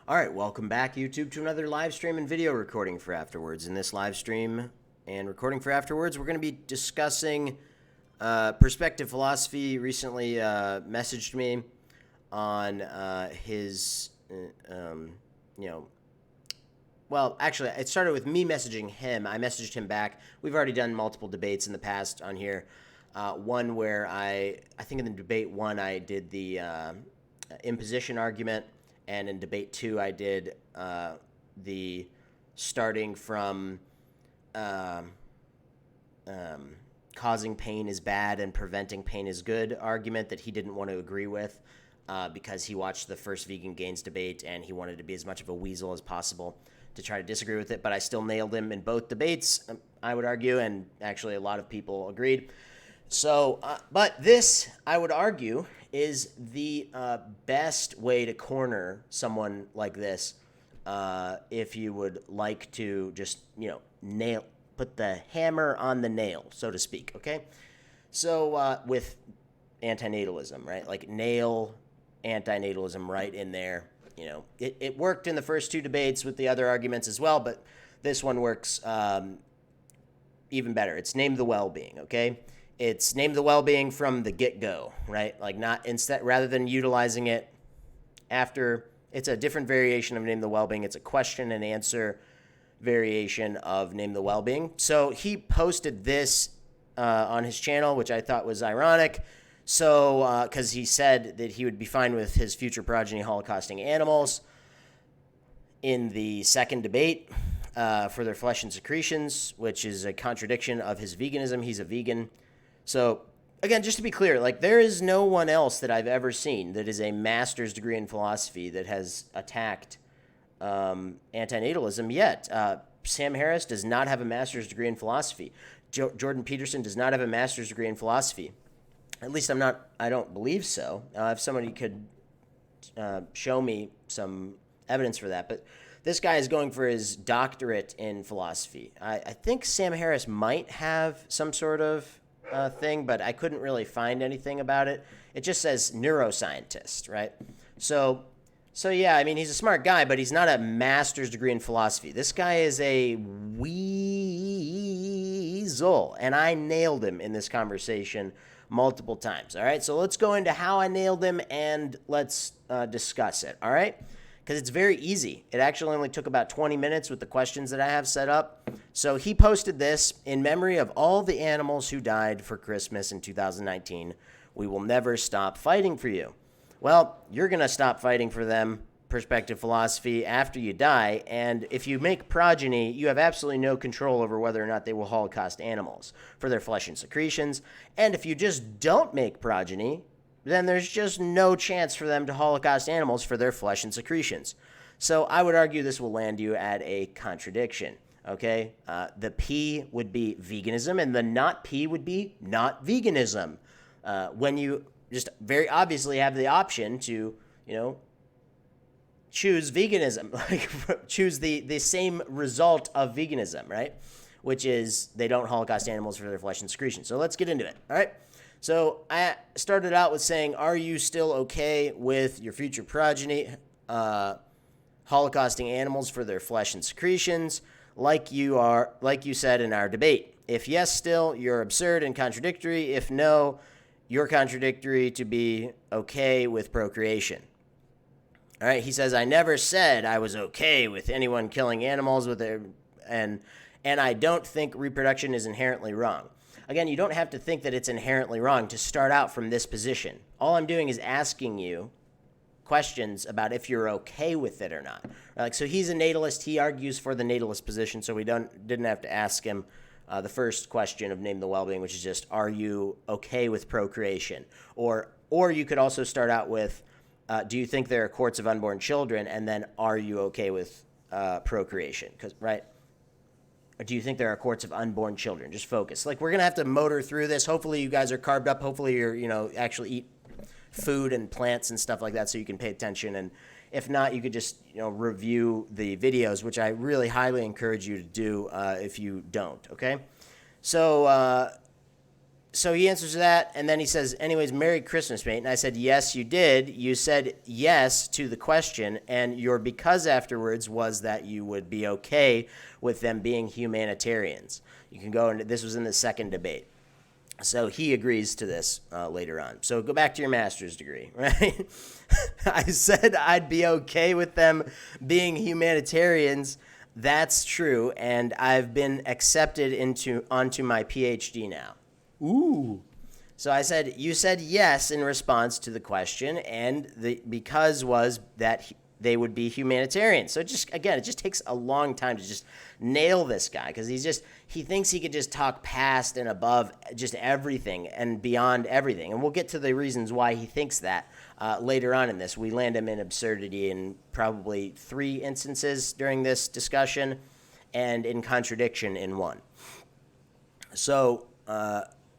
All right, welcome back, YouTube, to another live stream and video recording for Afterwards. In this live stream and recording for Afterwards, we're going to be discussing perspective philosophy. Recently messaged me on his, well, actually, it started with me messaging him. I messaged him back. We've already done multiple debates in the past on here. One where I think in the debate one, I did the imposition argument. And in debate 2, I did the starting from causing pain is bad and preventing pain is good argument that he didn't want to agree with because he watched the first Vegan Gains debate and he wanted to be as much of a weasel as possible to try to disagree with it. But I still nailed him in both debates, I would argue, and actually a lot of people agreed. So, but this, I would argue, is the best way to corner someone like this if you would like to just, put the hammer on the nail, so to speak, okay? So with antinatalism, right? Like nail antinatalism right in there. It worked in the first 2 debates with the other arguments as well, but this one works even better. It's namethewellbeing, okay? It's name the well-being from the get-go, right? Like not instead, rather than utilizing it after. It's a different variation of name the well-being. It's a question and answer variation of name the well-being. So he posted this on his channel, which I thought was ironic. So because he said that he would be fine with his future progeny holocausting animals in the second debate for their flesh and secretions, which is a contradiction of his veganism. He's a vegan. So, again, just to be clear, like there is no one else that I've ever seen that is a master's degree in philosophy that has attacked antinatalism yet. Sam Harris does not have a master's degree in philosophy. Jordan Peterson does not have a master's degree in philosophy. At least I don't believe so. If somebody could show me some evidence for that. But this guy is going for his doctorate in philosophy. I think Sam Harris might have some sort of thing, but I couldn't really find anything about it. It just says neuroscientist, right? So yeah, I mean, he's a smart guy, but he's not a master's degree in philosophy. This guy is a weasel, and I nailed him in this conversation multiple times, all right? So let's go into how I nailed him, and let's discuss it, all right? Because it's very easy. It actually only took about 20 minutes with the questions that I have set up. So he posted this: in memory of all the animals who died for Christmas in 2019, we will never stop fighting for you. Well, you're going to stop fighting for them, perspective philosophy, after you die. And if you make progeny, you have absolutely no control over whether or not they will holocaust animals for their flesh and secretions. And if you just don't make progeny, then there's just no chance for them to holocaust animals for their flesh and secretions. So I would argue this will land you at a contradiction, okay? The P would be veganism, and the not P would be not veganism. When you just very obviously have the option to, choose veganism, like choose the same result of veganism, right? Which is they don't holocaust animals for their flesh and secretions. So let's get into it, all right? So I started out with saying, are you still okay with your future progeny holocausting animals for their flesh and secretions, like you said in our debate? If yes, still, you're absurd and contradictory. If no, you're contradictory to be okay with procreation. All right, he says, I never said I was okay with anyone killing animals with their, and I don't think reproduction is inherently wrong. Again, you don't have to think that it's inherently wrong to start out from this position. All I'm doing is asking you questions about if you're okay with it or not. Like, so he's a natalist. He argues for the natalist position, so we didn't have to ask him the first question of name the well-being, which is just, are you okay with procreation? Or you could also start out with, do you think there are courts of unborn children? And then, are you okay with procreation? Right? Or do you think there are courts of unborn children? Just focus. Like, we're going to have to motor through this. Hopefully you guys are carved up. Hopefully you're, actually eat food and plants and stuff like that so you can pay attention. And if not, you could just, review the videos, which I really highly encourage you to do if you don't, okay? So so he answers that, and then he says, anyways, Merry Christmas, mate. And I said, yes, you did. You said yes to the question, and your because afterwards was that you would be okay with them being humanitarians. You can go into, this was in the second debate. So he agrees to this later on. So go back to your master's degree, right? I said I'd be okay with them being humanitarians. That's true, and I've been accepted onto my PhD now. Ooh. So I said, you said yes in response to the question, and the because was that they would be humanitarians. So it just takes a long time to just nail this guy, because he thinks he could just talk past and above just everything and beyond everything. And we'll get to the reasons why he thinks that later on in this. We land him in absurdity in probably 3 instances during this discussion, and in contradiction in 1. So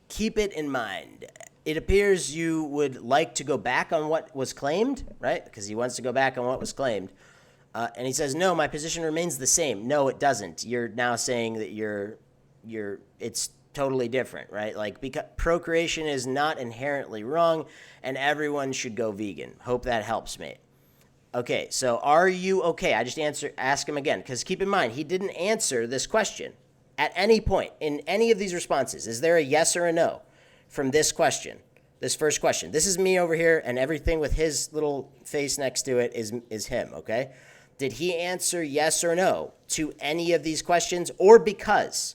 keep it in mind. It appears you would like to go back on what was claimed, right? Because he wants to go back on what was claimed. And he says, no, my position remains the same. No, it doesn't. You're now saying that it's totally different, right? Like, because procreation is not inherently wrong, and everyone should go vegan. Hope that helps, mate. Okay, so are you okay? I just ask him again, because keep in mind, he didn't answer this question at any point in any of these responses. Is there a yes or a no from this question, this first question? This is me over here, and everything with his little face next to it is him, okay? Did he answer yes or no to any of these questions, or because?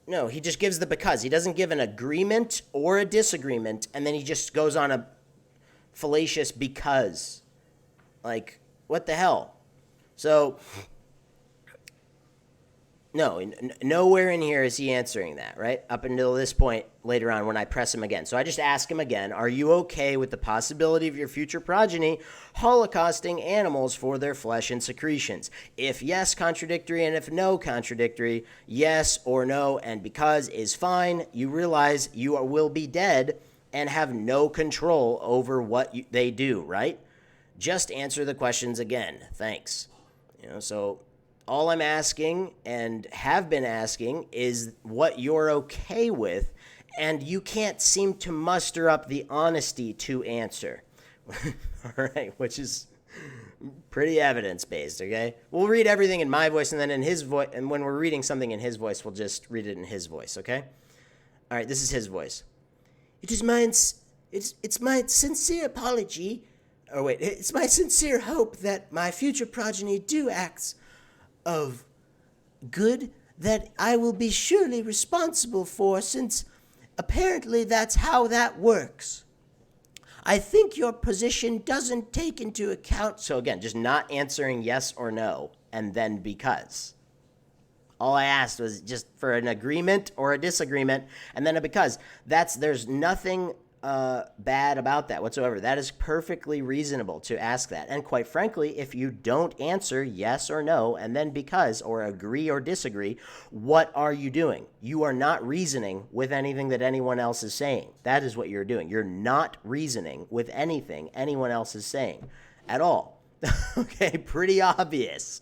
No, he just gives the because. He doesn't give an agreement or a disagreement, and then he just goes on a fallacious because. Like, what the hell? So, no, nowhere in here is he answering that, right? Up until this point later on when I press him again. So I just ask him again, are you okay with the possibility of your future progeny holocausting animals for their flesh and secretions? If yes, contradictory, and if no, contradictory. Yes or no, and because is fine. You realize you will be dead and have no control over what they do, right? Just answer the questions again. Thanks. So all I'm asking and have been asking is what you're okay with, and you can't seem to muster up the honesty to answer. All right, which is pretty evidence-based, okay? We'll read everything in my voice, and then in his voice, and when we're reading something in his voice, we'll just read it in his voice, okay? All right, this is his voice. It's my sincere apology, it's my sincere hope that my future progeny do acts of good that I will be surely responsible for, since apparently that's how that works. I think your position doesn't take into account... So again, just not answering yes or no, and then because. All I asked was just for an agreement or a disagreement, and then a because. There's nothing bad about that whatsoever. That is perfectly reasonable to ask that. And quite frankly, if you don't answer yes or no, and then because, or agree or disagree, what are you doing? You are not reasoning with anything that anyone else is saying. That is what you're doing. You're not reasoning with anything anyone else is saying at all. Okay, pretty obvious.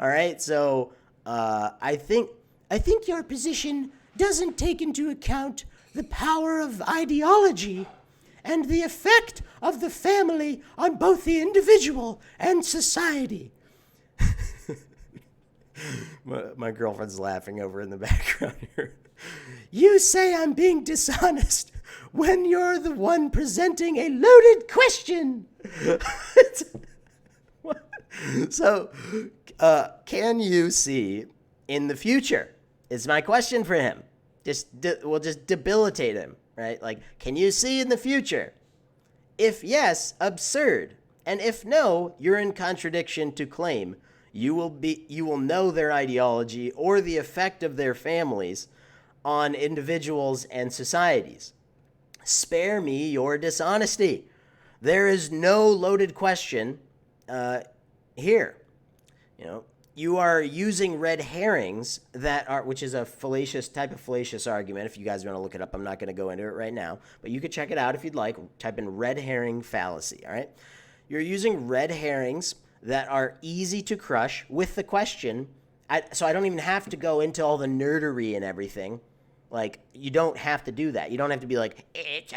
All right, so I think your position doesn't take into account the power of ideology and the effect of the family on both the individual and society. My girlfriend's laughing over in the background here. You say I'm being dishonest when you're the one presenting a loaded question. So, can you see in the future? Is my question for him. We'll just debilitate him, right? Like, can you see in the future? If yes, absurd. And if no, you're in contradiction to claim you will know their ideology or the effect of their families on individuals and societies. Spare me your dishonesty. There is no loaded question here. You are using red herrings which is a type of fallacious argument. If you guys want to look it up, I'm not going to go into it right now, but you could check it out if you'd like. Type in red herring fallacy, all right? You're using red herrings that are easy to crush with the question, so I don't even have to go into all the nerdery and everything. Like, you don't have to do that. You don't have to be like, it's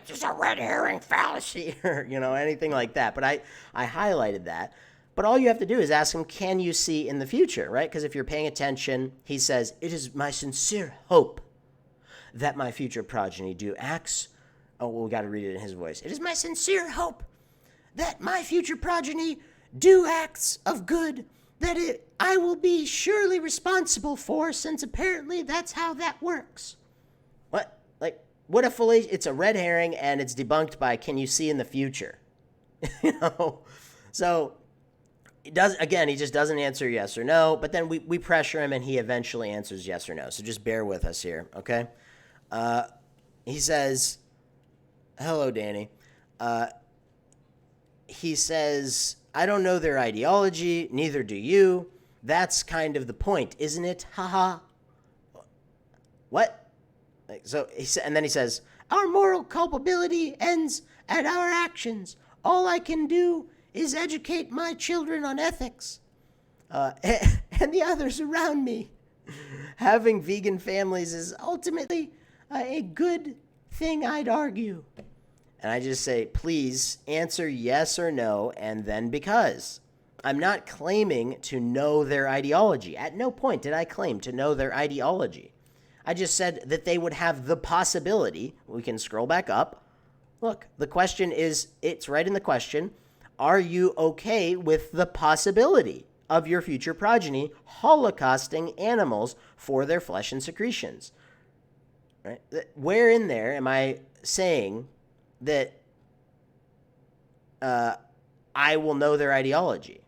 just a red herring fallacy, or, anything like that. But I highlighted that. But all you have to do is ask him, can you see in the future, right? Because if you're paying attention, he says, it is my sincere hope that my future progeny do acts. Oh, well, we got to read it in his voice. It is my sincere hope that my future progeny do acts of good that I will be surely responsible for, since apparently that's how that works. What? Like, what if it's a red herring and it's debunked by, can you see in the future? So he just doesn't answer yes or no, but then we pressure him and he eventually answers yes or no. So just bear with us here, okay? He says, hello, Danny. He says, I don't know their ideology, neither do you. That's kind of the point, isn't it? Haha. What? And then he says, our moral culpability ends at our actions. All I can do is educate my children on ethics and the others around me. Having vegan families is ultimately a good thing, I'd argue. And I just say, please answer yes or no, and then because. I'm not claiming to know their ideology. At no point did I claim to know their ideology. I just said that they would have the possibility. We can scroll back up. Look, the question is, it's right in the question, are you okay with the possibility of your future progeny holocausting animals for their flesh and secretions? Right? Where in there am I saying that I will know their ideology?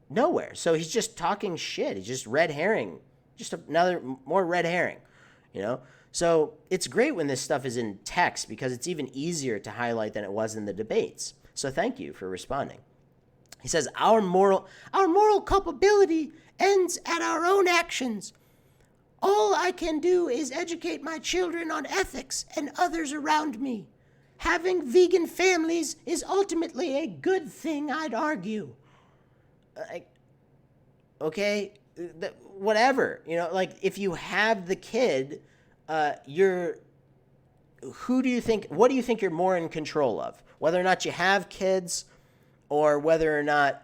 Nowhere. So he's just talking shit. He's just red herring. Just another more red herring, So it's great when this stuff is in text because it's even easier to highlight than it was in the debates. So thank you for responding. He says, our moral culpability ends at our own actions. All I can do is educate my children on ethics and others around me. Having vegan families is ultimately a good thing, I'd argue. Okay, whatever. If you have the kid, what do you think you're more in control of? Whether or not you have kids or whether or not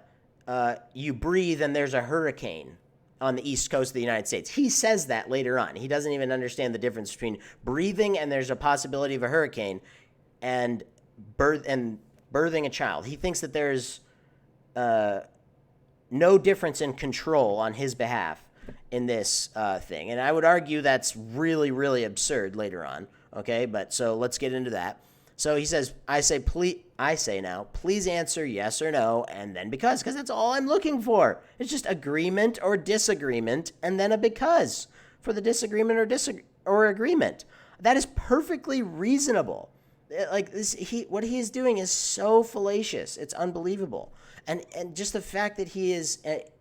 you breathe and there's a hurricane on the east coast of the United States. He says that later on. He doesn't even understand the difference between breathing and there's a possibility of a hurricane and birthing a child. He thinks that there's no difference in control on his behalf in this thing. And I would argue that's really, really absurd later on. Okay, but so let's get into that. So he says, I say now, please answer yes or no, and then because that's all I'm looking for. It's just agreement or disagreement, and then a because for the disagreement or agreement. That is perfectly reasonable. Like this, what he is doing is so fallacious. It's unbelievable. And just the fact that he is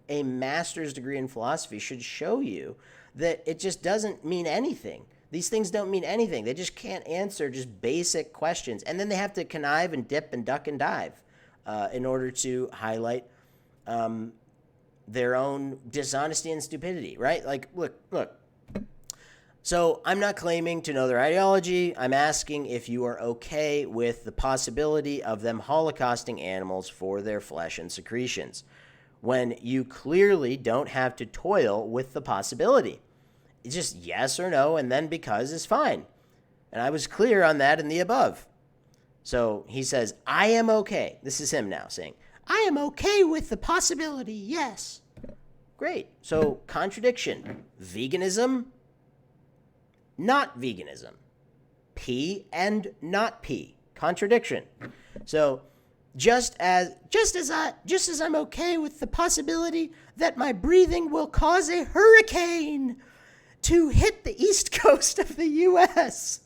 a master's degree in philosophy should show you that it just doesn't mean anything. These things don't mean anything. They just can't answer just basic questions. And then they have to connive and dip and duck and dive in order to highlight their own dishonesty and stupidity, right? Like, look. So I'm not claiming to know their ideology. I'm asking if you are okay with the possibility of them holocausting animals for their flesh and secretions, when you clearly don't have to toil with the possibility. It's just yes or no, and then because is fine. And I was clear on that in the above. So he says, I am okay. This is him now saying, I am okay with the possibility, yes. Great. So contradiction. Veganism, not veganism. P and not P. Contradiction. So just as I'm okay with the possibility that my breathing will cause a hurricane to hit the east coast of the U.S.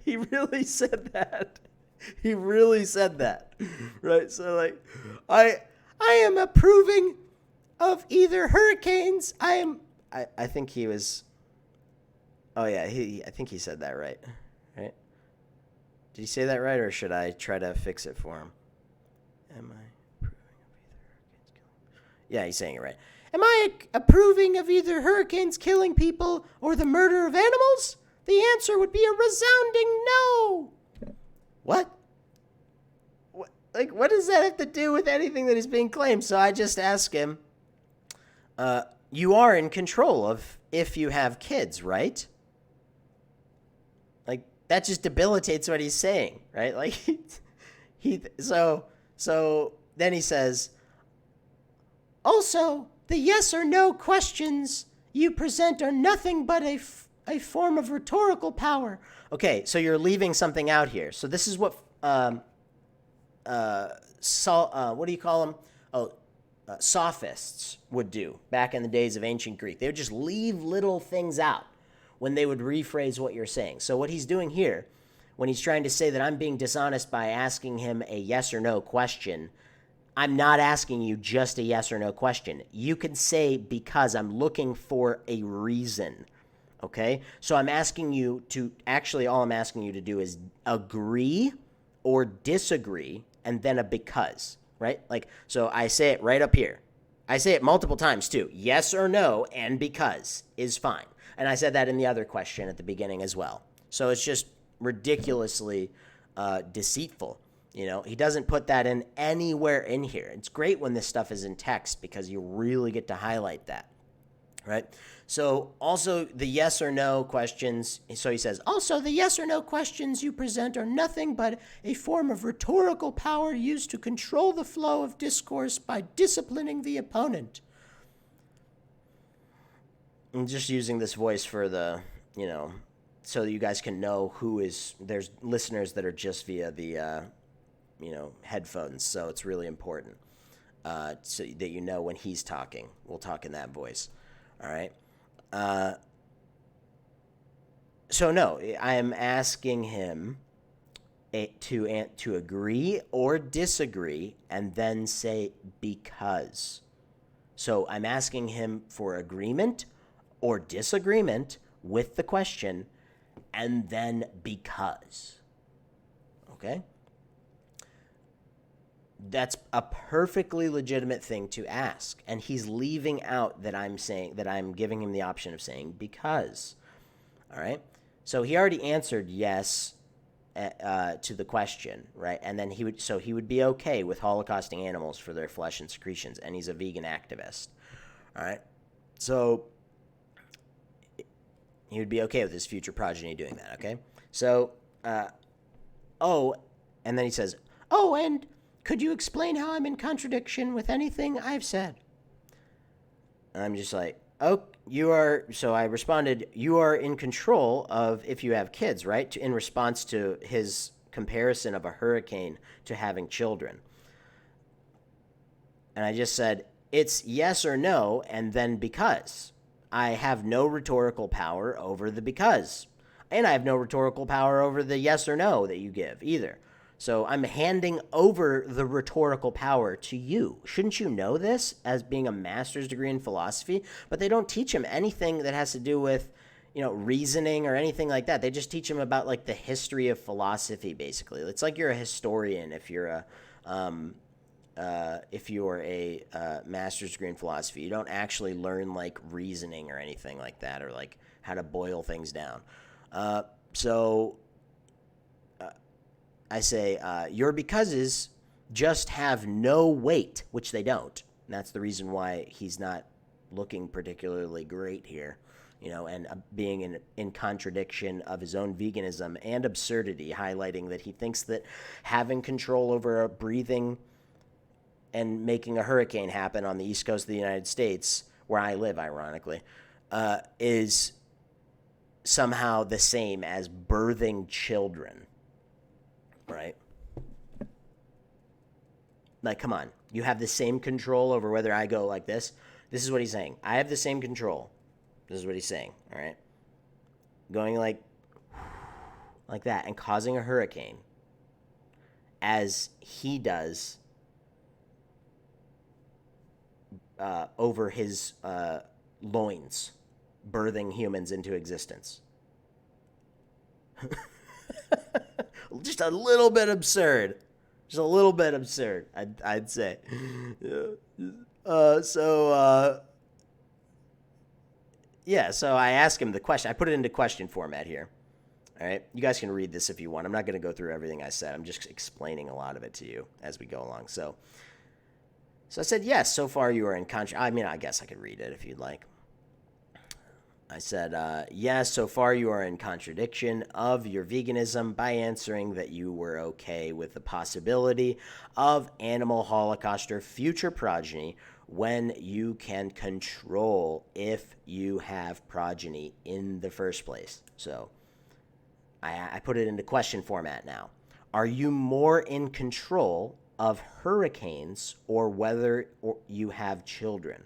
He really said that. He really said that. Right? So, like, I am approving of either hurricanes. I think he was... Oh, yeah. I think he said that right. Right? Did he say that right, or should I try to fix it for him? Am I approving of either hurricanes? Yeah, he's saying it right. Am I approving of either hurricanes killing people or the murder of animals? The answer would be a resounding no. What? Like, what does that have to do with anything that is being claimed? So I just ask him, you are in control of if you have kids, right? Like, that just debilitates what he's saying, right? Like, so then he says, also, the yes or no questions you present are nothing but a form of rhetorical power. Okay, so you're leaving something out here. So this is what what do you call them? Sophists would do back in the days of ancient Greek. They would just leave little things out when they would rephrase what you're saying. So what he's doing here, when he's trying to say that I'm being dishonest by asking him a yes or no question, I'm not asking you just a yes or no question. You can say because I'm looking for a reason. Okay? So I'm asking you to, actually all I'm asking you to do is agree or disagree and then a because, right? Like, so I say it right up here. I say it multiple times too. Yes or no and because is fine. And I said that in the other question at the beginning as well. So it's just ridiculously deceitful. You know, he doesn't put that in anywhere in here. It's great when this stuff is in text because you really get to highlight that, right? So also the yes or no questions. So he says, also the yes or no questions you present are nothing but a form of rhetorical power used to control the flow of discourse by disciplining the opponent. I'm just using this voice for the, you know, so you guys can know who is, there's listeners that are just via the, headphones. So it's really important so that you know when he's talking. We'll talk in that voice. All right. So no, I am asking him to agree or disagree and then say because. So I'm asking him for agreement or disagreement with the question and then because. Okay? That's a perfectly legitimate thing to ask. And he's leaving out that I'm saying that I'm giving him the option of saying because. All right. So he already answered yes to the question, right? And then he would be okay with holocausting animals for their flesh and secretions. And he's a vegan activist. All right. So he would be okay with his future progeny doing that. Okay. So, and then he says, oh, and could you explain how I'm in contradiction with anything I've said? And I'm just like, oh, you are. So I responded, you are in control of if you have kids, right? In response to his comparison of a hurricane to having children. And I just said, it's yes or no, and then because. I have no rhetorical power over the because. And I have no rhetorical power over the yes or no that you give either. So I'm handing over the rhetorical power to you. Shouldn't you know this as being a master's degree in philosophy? But they don't teach him anything that has to do with, reasoning or anything like that. They just teach him about like the history of philosophy, basically. It's like you're a historian if you're a master's degree in philosophy. You don't actually learn like reasoning or anything like that, or like how to boil things down. I say, your becauses just have no weight, which they don't. And that's the reason why he's not looking particularly great here, and being in contradiction of his own veganism and absurdity, highlighting that he thinks that having control over breathing and making a hurricane happen on the east coast of the United States, where I live, ironically, is somehow the same as birthing children. Right? Like, come on. You have the same control over whether I go like this. This is what he's saying. I have the same control. This is what he's saying. All right? Going like that and causing a hurricane as he does over his loins, birthing humans into existence. Just a little bit absurd. Just a little bit absurd, I'd say. Yeah. Yeah, so I ask him the question. I put it into question format here. All right. You guys can read this if you want. I'm not going to go through everything I said. I'm just explaining a lot of it to you as we go along. So I said, yes, so far you are in I mean, I guess I could read it if you'd like. I said, yes, so far you are in contradiction of your veganism by answering that you were okay with the possibility of animal holocaust or future progeny when you can control if you have progeny in the first place. So I put it into question format now. Are you more in control of hurricanes or whether you have children?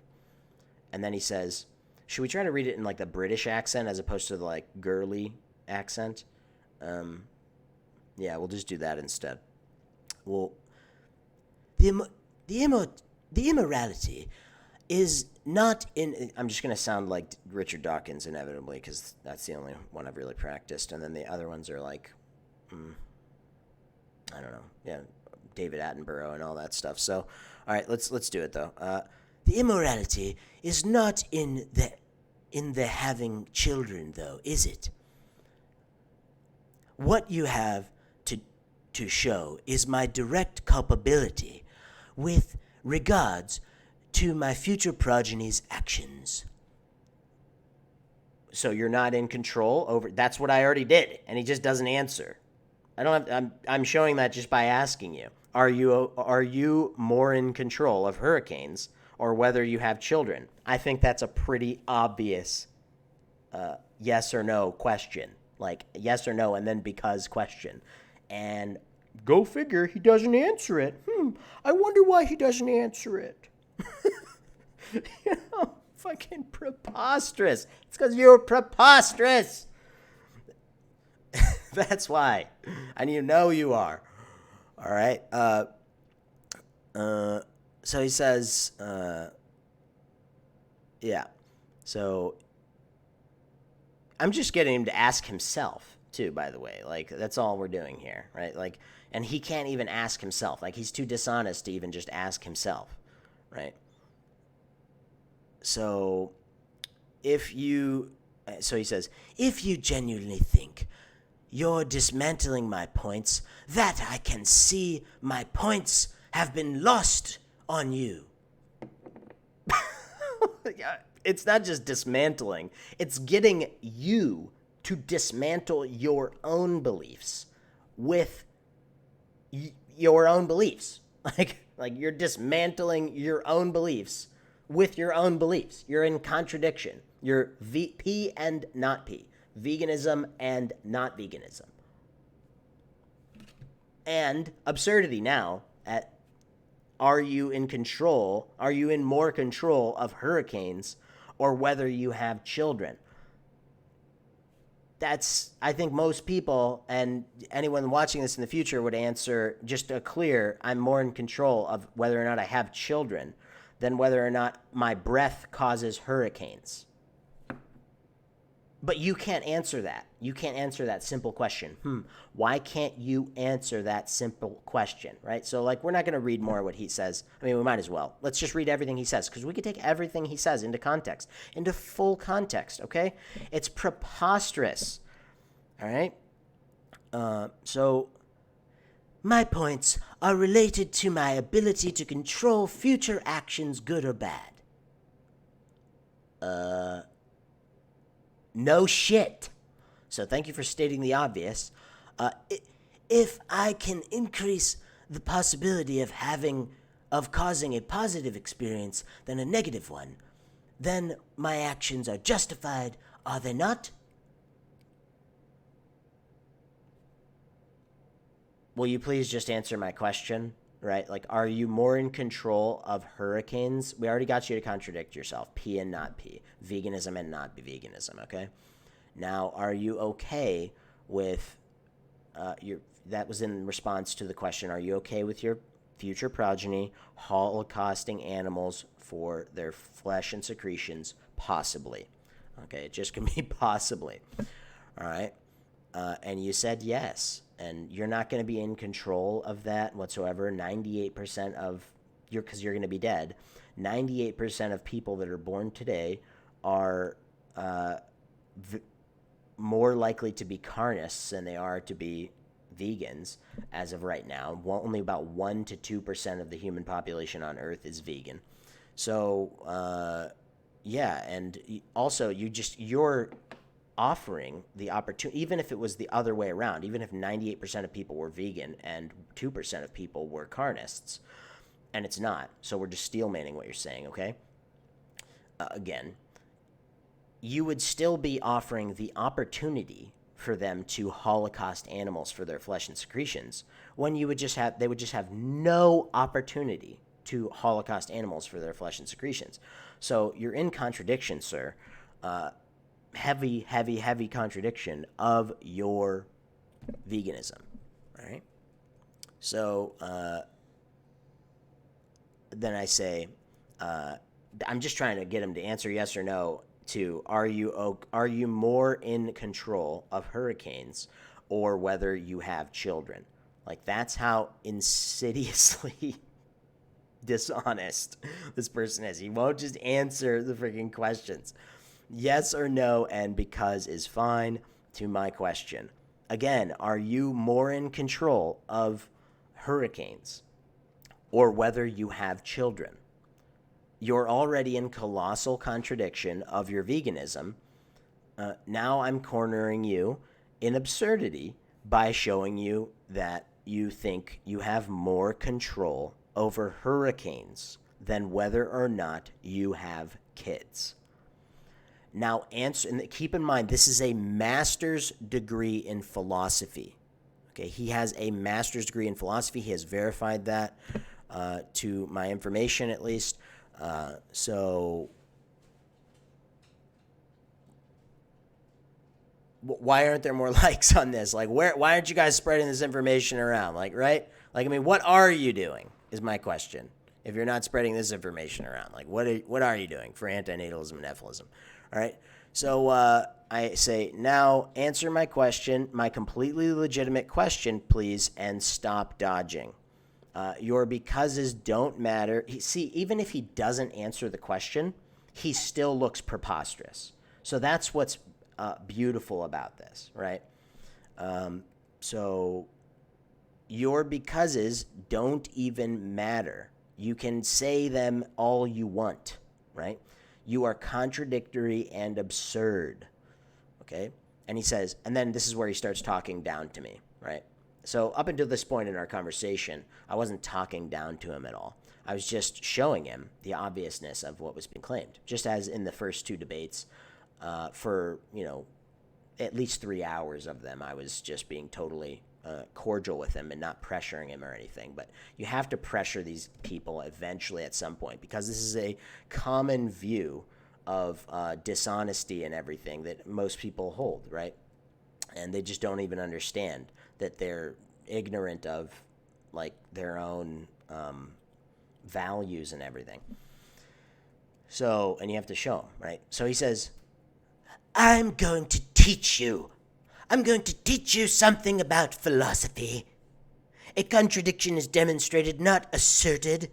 And then he says, should we try to read it in like the British accent as opposed to the like girly accent? Yeah, we'll just do that instead. Well, the immorality is not in. I'm just gonna sound like Richard Dawkins inevitably because that's the only one I've really practiced, and then the other ones are like, I don't know, yeah, David Attenborough and all that stuff. So, all right, let's do it though. The immorality is not in the having children, though, is it? What you have to show is my direct culpability with regards to my future progeny's actions. So you're not in control over. That's what I already did, and he just doesn't answer. I don't have. I'm showing that just by asking you. Are you more in control of hurricanes or whether you have children? I think that's a pretty obvious yes or no question. Like yes or no and then because question. And go figure, he doesn't answer it. I wonder why he doesn't answer it. You know, fucking preposterous. It's because you're preposterous. That's why. And you know you are. All right. So he says, yeah. So I'm just getting him to ask himself too, by the way. Like, that's all we're doing here, right? Like, and he can't even ask himself. Like, he's too dishonest to even just ask himself, right? So so he says, if you genuinely think you're dismantling my points, that I can see my points have been lost on you. It's not just dismantling. It's getting you to dismantle your own beliefs with your own beliefs. Like you're dismantling your own beliefs with your own beliefs. You're in contradiction. You're P and not P. Veganism and not veganism. And absurdity now at are you in control? Are you in more control of hurricanes or whether you have children? That's, I think most people and anyone watching this in the future would answer just a clear, I'm more in control of whether or not I have children than whether or not my breath causes hurricanes. But you can't answer that. You can't answer that simple question. Why can't you answer that simple question, right? So, like, we're not going to read more of what he says. I mean, we might as well. Let's just read everything he says, because we could take everything he says into context, into full context, okay? It's preposterous, all right? So, my points are related to my ability to control future actions, good or bad. No shit. So thank you for stating the obvious. If I can increase the possibility of causing a positive experience than a negative one, then my actions are justified, are they not? Will you please just answer my question? Right? Like, are you more in control of hurricanes? We already got you to contradict yourself. P and not P. Veganism and not veganism, okay? Now, are you okay with that was in response to the question, are you okay with your future progeny holocausting animals for their flesh and secretions? Possibly. Okay, it just can be possibly. All right? And you said yes. And you're not going to be in control of that whatsoever. 98% of because you're going to be dead. 98% of people that are born today are more likely to be carnists than they are to be vegans as of right now. Only about 1 to 2% of the human population on Earth is vegan. So, yeah, and also you're offering the opportunity, even if it was the other way around, even if 98% of people were vegan and 2% of people were carnists, and it's not. So we're just steelmanning what you're saying, okay? Again, you would still be offering the opportunity for them to holocaust animals for their flesh and secretions when they would just have no opportunity to holocaust animals for their flesh and secretions. So you're in contradiction, sir. Heavy contradiction of your veganism, right? So then I say, I'm just trying to get him to answer yes or no to are you more in control of hurricanes or whether you have children? Like, that's how insidiously dishonest this person is. He won't just answer the freaking questions. Yes or no, and because is fine to my question. Again, are you more in control of hurricanes or whether you have children? You're already in colossal contradiction of your veganism. Now I'm cornering you in absurdity by showing you that you think you have more control over hurricanes than whether or not you have kids. Now, and keep in mind, this is a master's degree in philosophy. Okay, he has a master's degree in philosophy. He has verified that to my information, at least. So why aren't there more likes on this? Like, why aren't you guys spreading this information around? Like, right? Like, I mean, what are you doing is my question. If you're not spreading this information around, like, what are you doing for antinatalism and efficacy? All right. So I say, now answer my question, my completely legitimate question, please, and stop dodging. Your becauses don't matter. See, even if he doesn't answer the question, he still looks preposterous. So that's what's beautiful about this, right? So your becauses don't even matter. You can say them all you want, right? You are contradictory and absurd, okay? And he says, and then this is where he starts talking down to me, right? So up until this point in our conversation, I wasn't talking down to him at all. I was just showing him the obviousness of what was being claimed, just as in the first two debates for, at least 3 hours of them, I was just being totally cordial with him and not pressuring him or anything. But you have to pressure these people eventually at some point because this is a common view of dishonesty and everything that most people hold, right? And they just don't even understand that they're ignorant of, like, their own values and everything. So, and you have to show them, right? So he says, I'm going to teach you. I'm going to teach you something about philosophy. A contradiction is demonstrated, not asserted.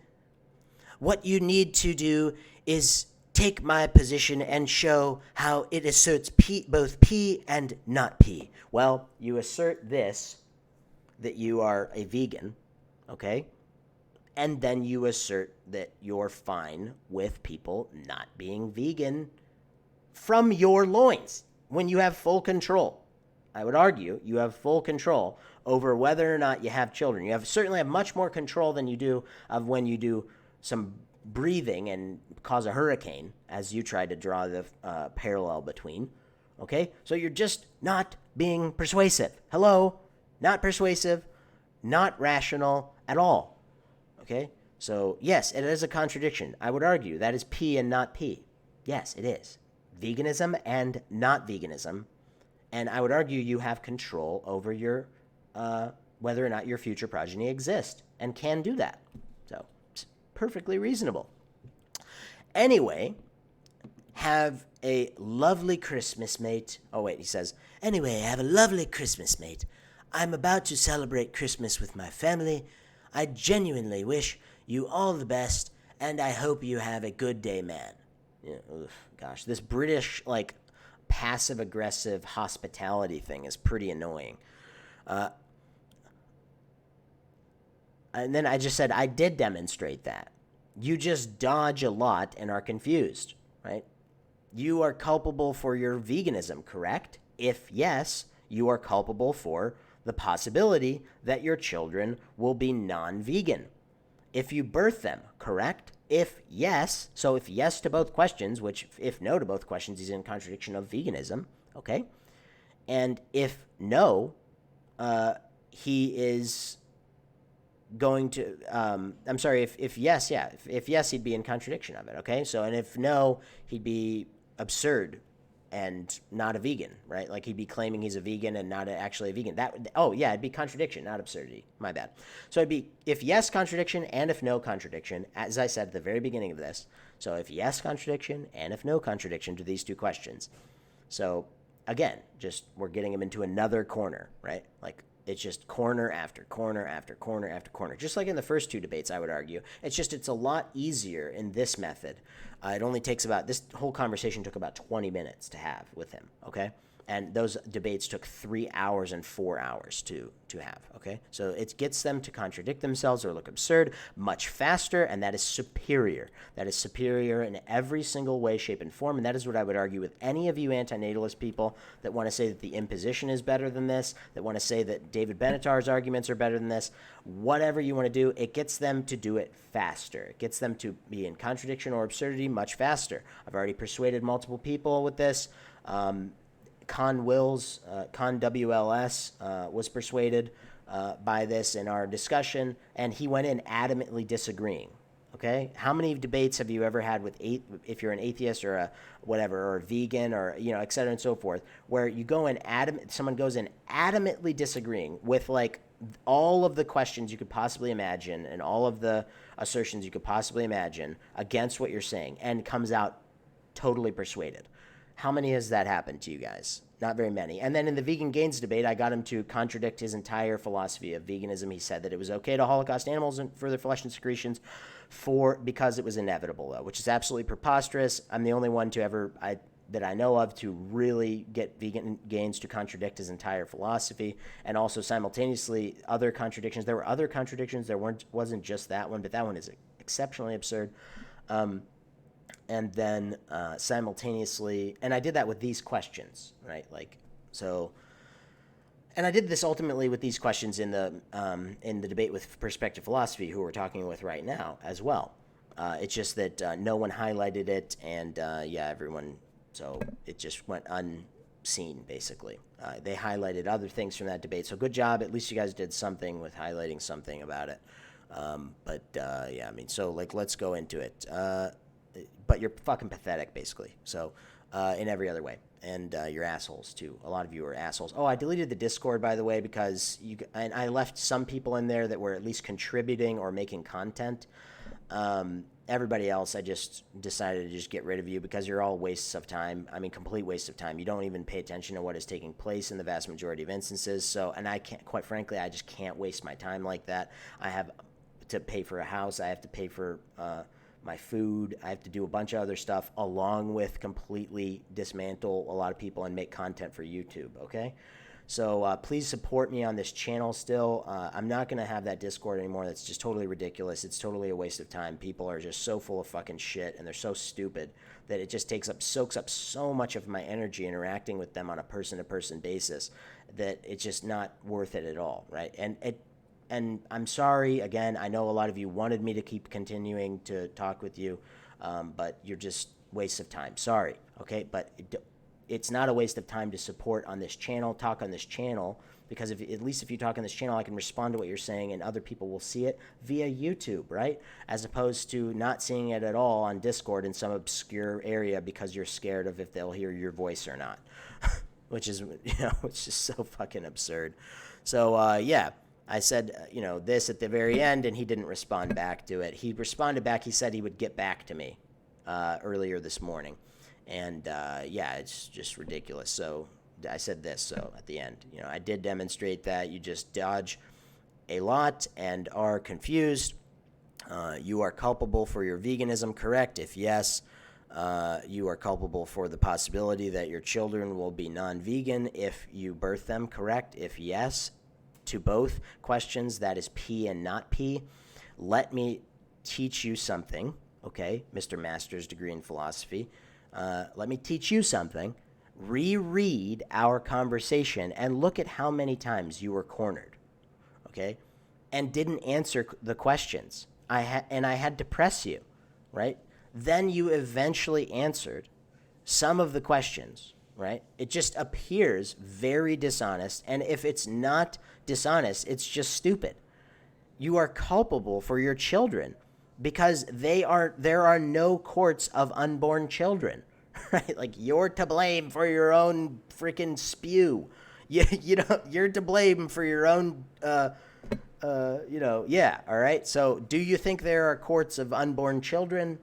What you need to do is take my position and show how it asserts both P and not P. Well, you assert this, that you are a vegan, okay? And then you assert that you're fine with people not being vegan from your loins when you have full control. I would argue you have full control over whether or not you have children. You certainly have much more control than you do of when you do some breathing and cause a hurricane, as you tried to draw the parallel between. Okay? So you're just not being persuasive. Hello? Not persuasive, not rational at all. Okay? So, yes, it is a contradiction. I would argue that is P and not P. Yes, it is. Veganism and not veganism. And I would argue you have control over your whether or not your future progeny exist and can do that. So it's perfectly reasonable. Anyway, have a lovely Christmas, mate. Oh, wait, he says, anyway, have a lovely Christmas, mate. I'm about to celebrate Christmas with my family. I genuinely wish you all the best, and I hope you have a good day, man. Yeah, gosh, this British, like, passive-aggressive hospitality thing is pretty annoying. And then I just said, I did demonstrate that. You just dodge a lot and are confused, right? You are culpable for your veganism, correct? If yes, you are culpable for the possibility that your children will be non-vegan. If you birth them, correct? If yes, so if yes to both questions, which if no to both questions is in contradiction of veganism, okay? And if no, he is going to, I'm sorry, if yes, yeah, if yes, he'd be in contradiction of it, okay? So, and if no, he'd be absurd and not a vegan, right? Like he'd be claiming he's a vegan and not actually a vegan. It'd be contradiction, not absurdity. My bad. So it'd be if yes, contradiction, and if no, contradiction, as I said at the very beginning of this. So if yes, contradiction, and if no, contradiction to these two questions. So again, just we're getting him into another corner, right? Like it's just corner after corner after corner after corner. Just like in the first two debates, I would argue. It's a lot easier in this method. It only takes this whole conversation took about 20 minutes to have with him, okay? And those debates took 3 hours and 4 hours to have, okay? So it gets them to contradict themselves or look absurd much faster, and that is superior. That is superior in every single way, shape, and form, and that is what I would argue with any of you antinatalist people that want to say that the imposition is better than this, that want to say that David Benatar's arguments are better than this. Whatever you want to do, it gets them to do it faster. It gets them to be in contradiction or absurdity much faster. I've already persuaded multiple people with this. Con WLS was persuaded by this in our discussion, and he went in adamantly disagreeing. Okay, how many debates have you ever had with if you're an atheist or a whatever or a vegan or et cetera and so forth, where you go in someone goes in adamantly disagreeing with like all of the questions you could possibly imagine and all of the assertions you could possibly imagine against what you're saying and comes out totally persuaded. How many has that happened to you guys? Not very many. And then in the vegan gains debate, I got him to contradict his entire philosophy of veganism. He said that it was okay to holocaust animals for their flesh and secretions because it was inevitable, though, which is absolutely preposterous. I'm the only one that I know of to really get vegan gains to contradict his entire philosophy, and also simultaneously other contradictions. There were other contradictions. Wasn't just that one, but that one is exceptionally absurd. And then simultaneously, and I did that with these questions, right? And I did this ultimately with these questions in the debate with Perspective Philosophy, who we're talking with right now as well. It's just that no one highlighted it, and everyone. So it just went unseen, basically. They highlighted other things from that debate. So good job. At least you guys did something with highlighting something about it. So let's go into it. But you're fucking pathetic, basically. So, in every other way. And you're assholes, too. A lot of you are assholes. Oh, I deleted the Discord, by the way, because and I left some people in there that were at least contributing or making content. Everybody else, I just decided to just get rid of you because you're all wastes of time. I mean, complete waste of time. You don't even pay attention to what is taking place in the vast majority of instances. So, and I can't, quite frankly, I just can't waste my time like that. I have to pay for a house. I have to pay for my food. I have to do a bunch of other stuff along with completely dismantle a lot of people and make content for YouTube, okay? So please support me on this channel still. I'm not going to have that Discord anymore. That's just totally ridiculous. It's totally a waste of time. People are just so full of fucking shit, and they're so stupid that it just soaks up so much of my energy interacting with them on a person-to-person basis that it's just not worth it at all, right? And I'm sorry, again, I know a lot of you wanted me to keep continuing to talk with you, but you're just waste of time. Sorry, okay? But it's not a waste of time to support on this channel, talk on this channel, because at least if you talk on this channel, I can respond to what you're saying and other people will see it via YouTube, right? As opposed to not seeing it at all on Discord in some obscure area because you're scared of if they'll hear your voice or not, which is, it's just so fucking absurd. So, I said, this at the very end, and he didn't respond back to it. He responded back. He said he would get back to me earlier this morning. And, it's just ridiculous. So I said this. So at the end, I did demonstrate that you just dodge a lot and are confused. You are culpable for your veganism, correct? If yes, You are culpable for the possibility that your children will be non-vegan if you birth them, correct? If yes, to both questions, that is P and not P. Let me teach you something, okay, Mr. Master's degree in philosophy. Let me teach you something. Reread our conversation and look at how many times you were cornered, okay, and didn't answer the questions. I had to press you, right? Then you eventually answered some of the questions, right? It just appears very dishonest. And if it's not dishonest, it's just stupid. You are culpable for your children because there are no courts of unborn children, right? Like, you're to blame for your own freaking spew. You're to blame for your own, yeah. All right. So do you think there are courts of unborn children?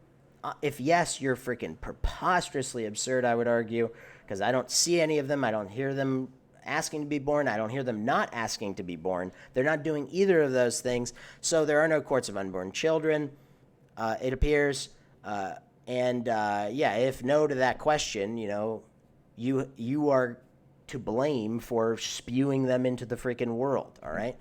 If yes, you're freaking preposterously absurd, I would argue, because I don't see any of them. I don't hear them asking to be born. I don't hear them not asking to be born. They're not doing either of those things. So there are no courts of unborn children, it appears. If no to that question, you are to blame for spewing them into the freaking world, all right?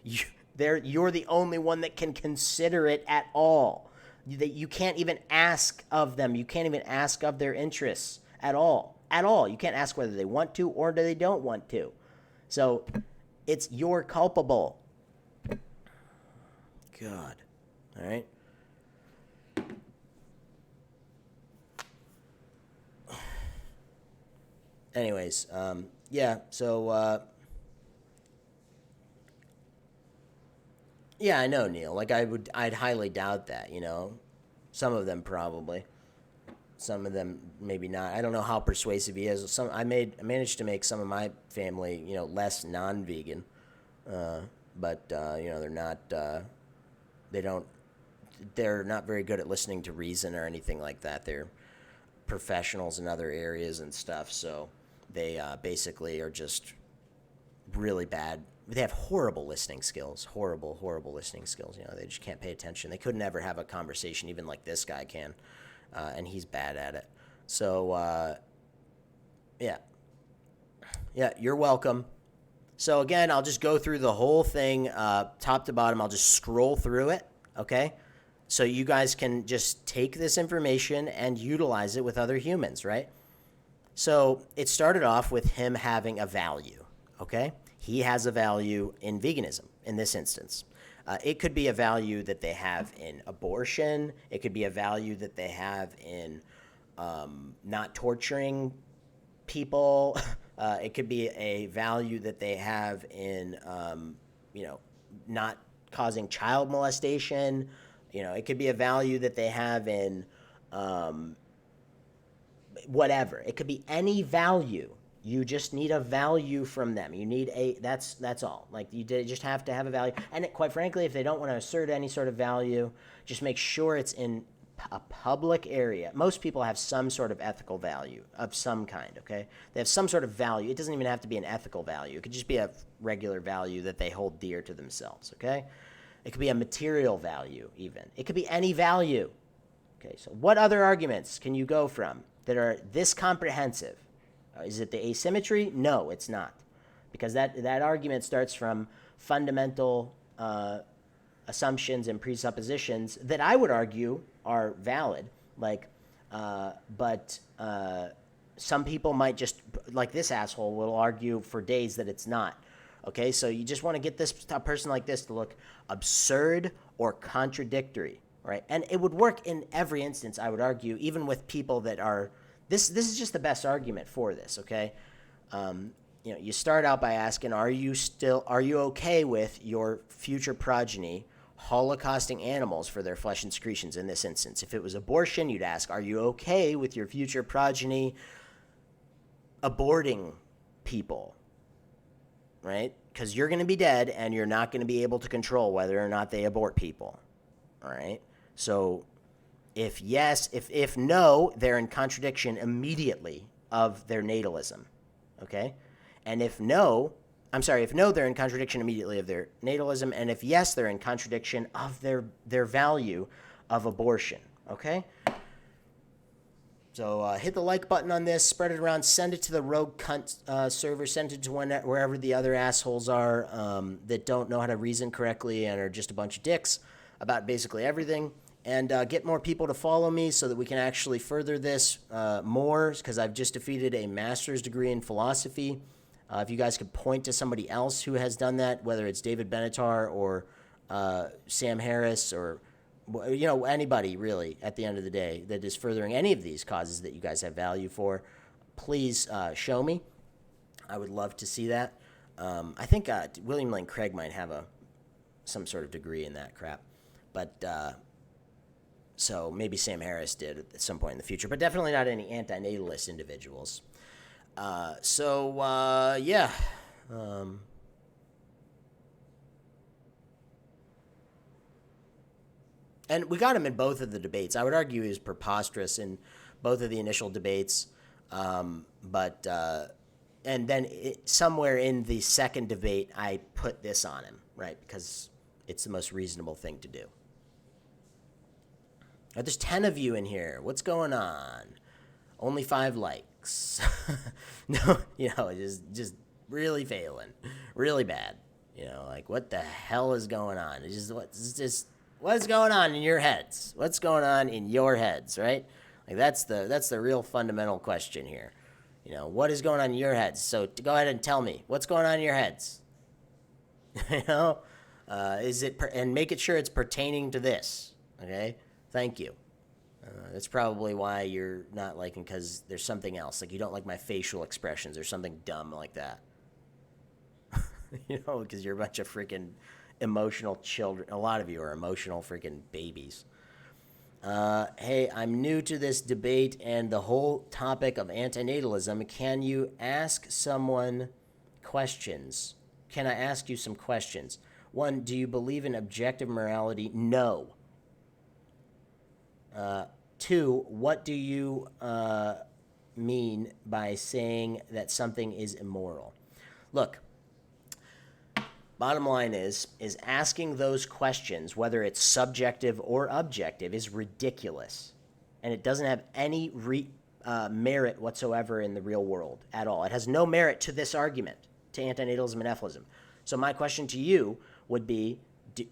You're the only one that can consider it at all. You can't even ask of them. You can't even ask of their interests at all. At all. You can't ask whether they want to or they don't want to. So you're culpable. God. All right. Anyways, yeah, I know, Neil. Like, I'd highly doubt that, Some of them probably. Some of them maybe not. I don't know how persuasive he is. I managed to make some of my family, less non-vegan. But they're not, they're not very good at listening to reason or anything like that. They're professionals in other areas and stuff. So they basically are just really bad. They have horrible listening skills, horrible listening skills. They just can't pay attention. They couldn't ever have a conversation, even like this guy can, and he's bad at it. So, yeah, you're welcome. So again, I'll just go through the whole thing, top to bottom. I'll just scroll through it, okay? So you guys can just take this information and utilize it with other humans, right? So it started off with him having a value, okay? He has a value in veganism in this instance. It could be a value that they have in abortion. It could be a value that they have in not torturing people. It could be a value that they have in, not causing child molestation. It could be a value that they have in whatever. It could be any value. You just need a value from them. You need that's all. Like, you just have to have a value. And quite frankly, if they don't want to assert any sort of value, just make sure it's in a public area. Most people have some sort of ethical value of some kind, okay? They have some sort of value. It doesn't even have to be an ethical value. It could just be a regular value that they hold dear to themselves, okay? It could be a material value even. It could be any value. Okay, so what other arguments can you go from that are this comprehensive? Is it the asymmetry? No, it's not. Because that argument starts from fundamental assumptions and presuppositions that I would argue are valid. But some people might just, like this asshole, will argue for days that it's not. Okay, so you just want to get a person like this to look absurd or contradictory, right? And it would work in every instance, I would argue, even with people that are... This is just the best argument for this, okay? You start out by asking, are you okay with your future progeny holocausting animals for their flesh and secretions in this instance? If it was abortion, you'd ask, are you okay with your future progeny aborting people, right? Because you're going to be dead and you're not going to be able to control whether or not they abort people, all right? So... If yes, if no, they're in contradiction immediately of their natalism, okay? And if no, they're in contradiction immediately of their natalism, and if yes, they're in contradiction of their value of abortion, okay? So hit the like button on this, spread it around, send it to the rogue cunt server, send it to wherever the other assholes are that don't know how to reason correctly and are just a bunch of dicks about basically everything. And get more people to follow me so that we can actually further this more, because I've just defeated a master's degree in philosophy. If you guys could point to somebody else who has done that, whether it's David Benatar or Sam Harris or anybody really at the end of the day that is furthering any of these causes that you guys have value for, please show me. I would love to see that. I think William Lane Craig might have some sort of degree in that crap, but so maybe Sam Harris did at some point in the future, but definitely not any antinatalist individuals. Yeah. And we got him in both of the debates. I would argue he was preposterous in both of the initial debates. And then somewhere in the second debate, I put this on him, right? Because it's the most reasonable thing to do. There's 10 of you in here. What's going on? Only 5 likes. No, just really failing. Really bad. Like, what the hell is going on? What's going on in your heads? What's going on in your heads, right? Like, that's the real fundamental question here. What is going on in your heads? So go ahead and tell me, what's going on in your heads? Is it, and make it sure it's pertaining to this, okay? Thank you. That's probably why you're not liking, because there's something else. Like, you don't like my facial expressions or something dumb like that. Because you're a bunch of freaking emotional children. A lot of you are emotional freaking babies. Hey, I'm new to this debate and the whole topic of antinatalism. Can you ask someone questions? Can I ask you some questions? 1, do you believe in objective morality? No. 2, what do you mean by saying that something is immoral? Look, bottom line is asking those questions, whether it's subjective or objective, is ridiculous. And it doesn't have any merit whatsoever in the real world at all. It has no merit to this argument, to antinatalism and efficacy. So my question to you would be,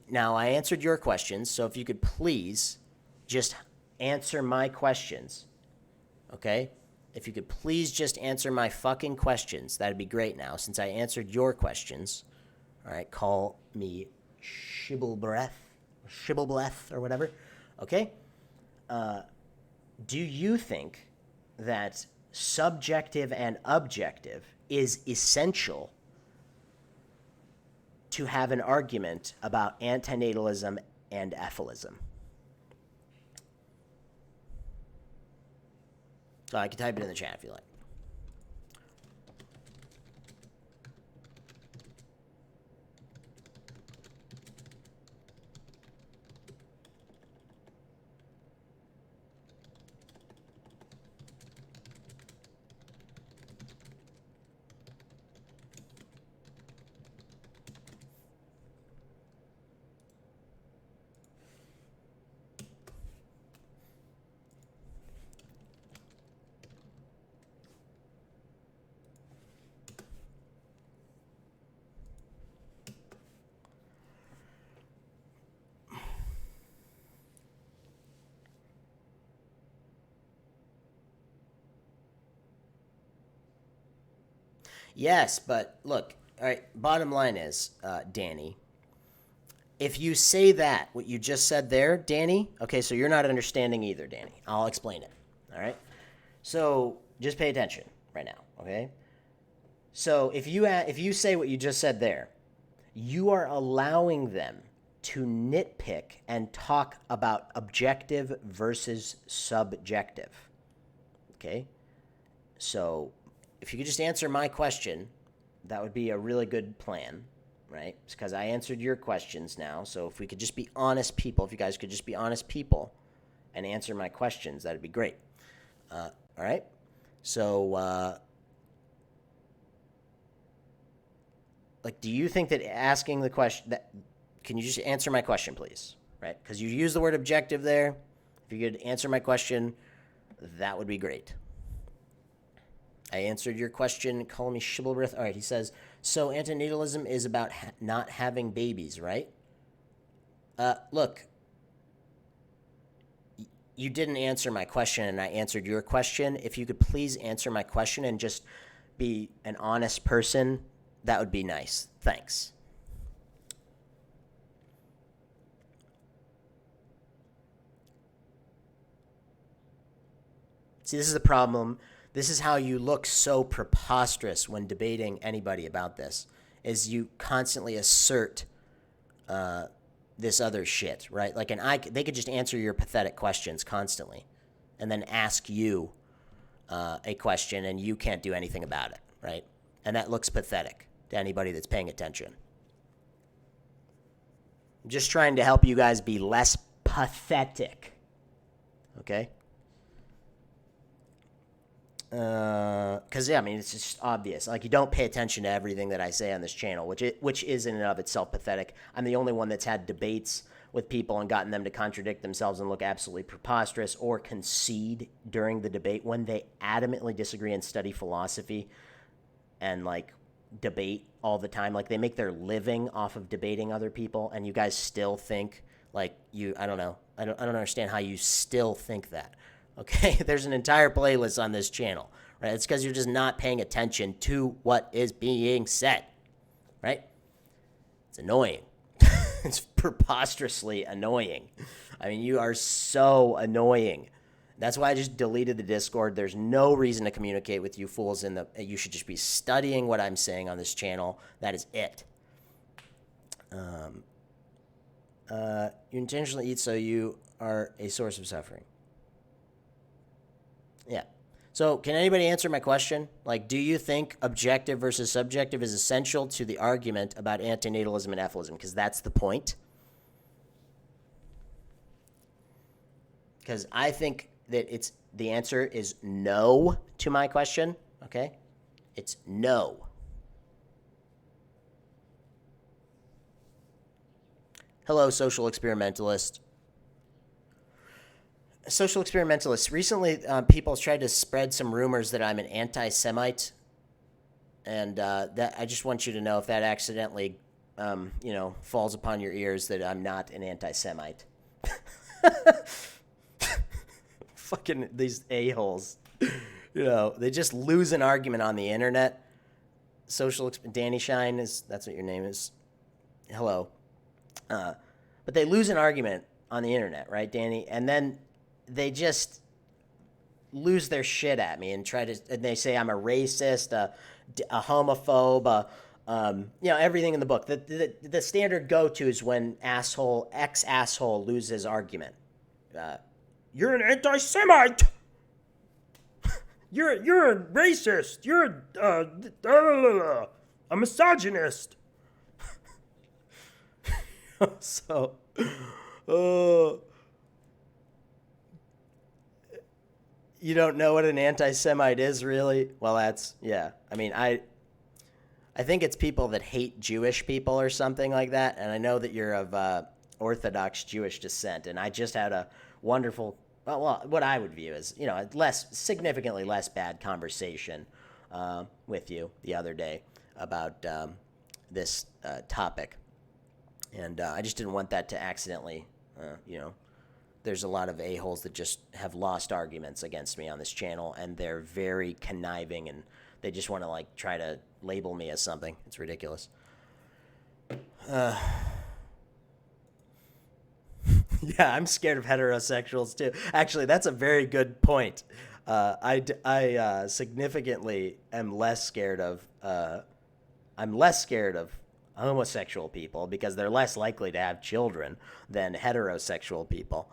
now I answered your questions, so if you could please just answer my questions, okay? If you could please just answer my fucking questions, that'd be great now, since I answered your questions. All right, call me Shibblebreath, or whatever, okay? Do you think that subjective and objective is essential to have an argument about antinatalism and efficacy? So I can type it in the chat if you like. Yes, but look, all right, bottom line is, Danny, if you say that, what you just said there, Danny, okay, so you're not understanding either, Danny. I'll explain it, all right? So just pay attention right now, okay? So if you say what you just said there, you are allowing them to nitpick and talk about objective versus subjective, okay? So if you could just answer my question, that would be a really good plan, right? Because I answered your questions now. So if we could just be honest people, if you guys could just be honest people and answer my questions, that'd be great. All right? So, do you think that asking the question, can you just answer my question, please? Right? Because you use the word objective there. If you could answer my question, that would be great. I answered your question. Call me Shibboleth. All right, he says, so antinatalism is about not having babies, right? Look, you didn't answer my question, and I answered your question. If you could please answer my question and just be an honest person, that would be nice. Thanks. See, this is the problem. This is how you look so preposterous when debating anybody about this, is you constantly assert this other shit, right? Like, they could just answer your pathetic questions constantly and then ask you a question and you can't do anything about it, right? And that looks pathetic to anybody that's paying attention. I'm just trying to help you guys be less pathetic, okay? Because, yeah, I mean, it's just obvious. Like, you don't pay attention to everything that I say on this channel, which is in and of itself pathetic. I'm the only one that's had debates with people and gotten them to contradict themselves and look absolutely preposterous or concede during the debate when they adamantly disagree and study philosophy and, like, debate all the time. Like, they make their living off of debating other people, and you guys still think, like, I don't know. I don't understand how you still think that. Okay, there's an entire playlist on this channel, right? It's because you're just not paying attention to what is being said, right? It's annoying. It's preposterously annoying. I mean, you are so annoying. That's why I just deleted the Discord. There's no reason to communicate with you fools. You should just be studying what I'm saying on this channel. That is it. You intentionally eat so you are a source of suffering. Yeah. So can anybody answer my question? Like, do you think objective versus subjective is essential to the argument about antinatalism and efficacy? Because that's the point. Because I think that the answer is no to my question, okay? It's no. Hello, social experimentalist. Social experimentalist. Recently, people tried to spread some rumors that I'm an anti-Semite, and that I just want you to know, if that accidentally, falls upon your ears, that I'm not an anti-Semite. Fucking these a-holes, they just lose an argument on the internet. Danny Shine that's what your name is. Hello, but they lose an argument on the internet, right, Danny? And then they just lose their shit at me and and they say I'm a racist, a homophobe, everything in the book. The standard go-to is when ex-asshole loses argument. You're an anti-Semite. You're a racist. You're a misogynist. So, you don't know what an anti-Semite is, really? Well, yeah. I mean, I think it's people that hate Jewish people or something like that, and I know that you're of Orthodox Jewish descent, and I just had a wonderful, what I would view as, a significantly less bad conversation with you the other day about this topic, and I just didn't want that to accidentally, there's a lot of a-holes that just have lost arguments against me on this channel, and they're very conniving, and they just want to, try to label me as something. It's ridiculous. Yeah, I'm scared of heterosexuals, too. Actually, that's a very good point. I significantly am less scared of... I'm less scared of homosexual people because they're less likely to have children than heterosexual people.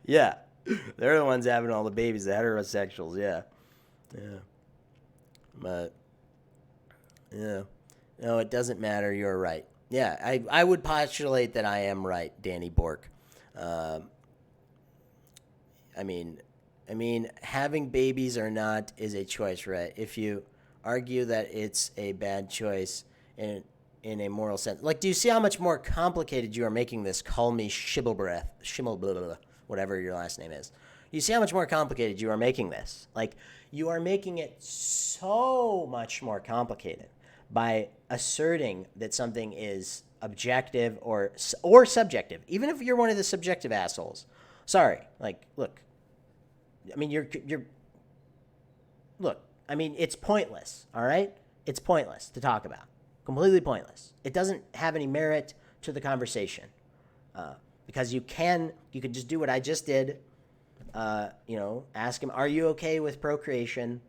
Yeah, they're the ones having all the babies, the heterosexuals. Yeah, but no, it doesn't matter. You're right. Yeah, I would postulate that I am right, Danny Bork. I mean, having babies or not is a choice, right? If you argue that it's a bad choice in a moral sense. Do you see how much more complicated you are making this? Call me Shimmelbreath, whatever your last name is. You see how much more complicated you are making this? Like, you are making it so much more complicated by asserting that something is objective or subjective, even if you're one of the subjective assholes. Sorry, like, look, I mean, look, I mean, it's pointless, all right? It's pointless to talk about. Completely pointless. It doesn't have any merit to the conversation. Because you could just do what I just did. Ask him, are you okay with procreation?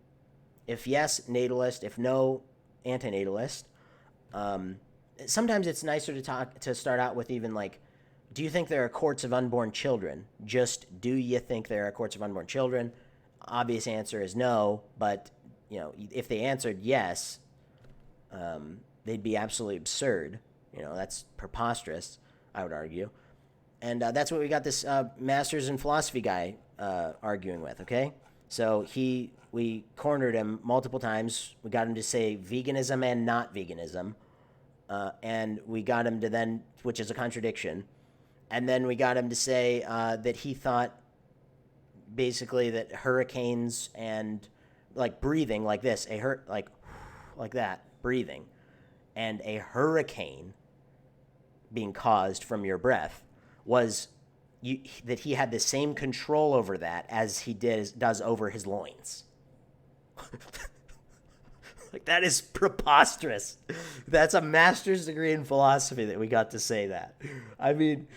If yes, natalist. If no, antinatalist. Sometimes it's nicer to start out with even like, do you think there are courts of unborn children? Just, do you think there are courts of unborn children? Obvious answer is no, but if they answered yes, they'd be absolutely absurd. That's preposterous, I would argue. And that's what we got this master's in philosophy guy arguing with, okay? So we cornered him multiple times. We got him to say veganism and not veganism. And we got him to then, which is a contradiction. And then we got him to say that he thought basically that hurricanes and like breathing like this, like that, breathing, and a hurricane being caused from your breath was that he had the same control over that as he does over his loins. Like, that is preposterous. That's a master's degree in philosophy that we got to say that. I mean,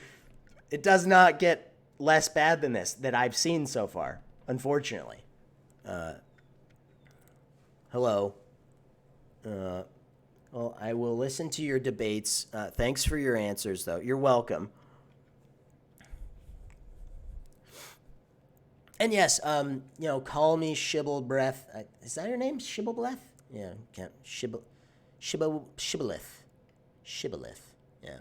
it does not get less bad than this that I've seen so far, unfortunately. Hello. Well, I will listen to your debates. Thanks for your answers, though. You're welcome. And yes, call me Shibboleth. Is that your name? Shibboleth? Yeah, can't. Shibboleth. Yeah.